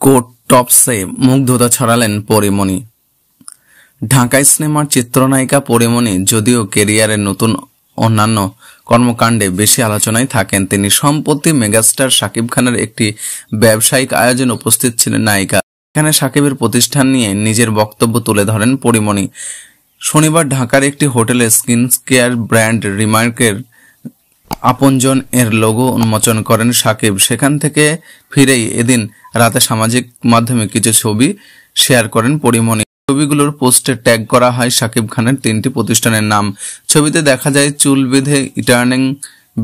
Coat টপসে মুগ্ধতা ছড়ালেন পরীমণি। ঢাকাই সিনেমার চিত্রনায়িকা পরীমণি যদিও ক্যারিয়ারের নতুন অন্যান্য কর্মকাণ্ডে বেশি আলোচনায় থাকেন, তিনি সম্প্রতি মেগাস্টার শাকিব খানের একটি ব্যবসায়িক আয়োজনে উপস্থিত ছিলেন নায়িকা। এখানে শাকিবের প্রতিষ্ঠান নিয়ে নিজের বক্তব্য তুলে ধরেন পরীমণি। শনিবার ঢাকার একটি হোটেলে স্কিন কেয়ার ব্র্যান্ড রিমার্কের আপনজন এর লোগো উন্মোচন করেন শাকিব। সেখান থেকে ফিরেই এদিন রাতে সামাজিক মাধ্যমে কিছু ছবি শেয়ার করেন পরীমণি। ছবিগুলোর পোস্টে ট্যাগ করা হয় শাকিব খানের 3টি প্রতিষ্ঠানের নাম। ছবিতে দেখা যায় চুল বেঁধে ইটার্নিং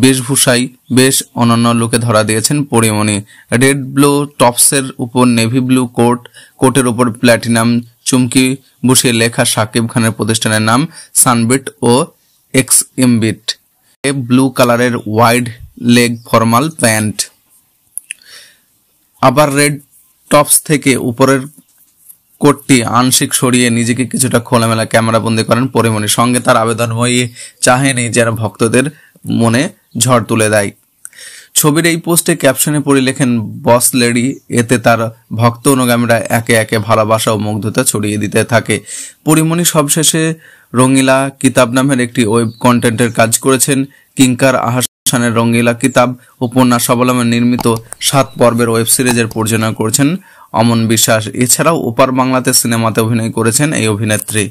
বেশভূষায় বেশ অনন্য লুকে ধরা দিয়েছেন পরীমণি। রেড ব্লু টপসের উপর নেভি ব্লু কোটের উপর প্ল্যাটিনাম চুমকি বসিয়ে লেখা শাকিব খানের প্রতিষ্ঠানের নাম সানবিট ও এক্সএমবিট। ব্লু কালারের ওয়াইড লেগ ফর্মাল প্যান্ট। আবার রেড টপস থেকে উপরের কোটটি আংশিক সরিয়ে নিজেকে কিছুটা খোলামেলা ক্যামেরাবন্দি করেন পরীমণি। সঙ্গে তার আবেদনময়ী চাহেনি যারা ভক্তদের মনে ঝড় তুলে দেয়। ছবির এই পোস্টে ক্যাপশনে পড়ে লেখেন বস লেডি। এতে তার ভক্ত অনুগামীরা একে একে ভালোবাসা ও মুগ্ধতা ছড়িয়ে দিতে থাকে। পরীমণি সবশেষে রঙিলা কিতাব নামের একটি ওয়েব কন্টেন্টের কাজ করেছেন। কিংকার আহসানের রঙিলা কিতাব উপন্যাস অবলম্বনে নির্মিত 7 পর্বের ওয়েব সিরিজের প্রযোজনা করেছেন অমন বিশ্বাস। এছাড়াও ওপার বাংলাতে সিনেমাতে অভিনয় করেছেন এই অভিনেত্রী।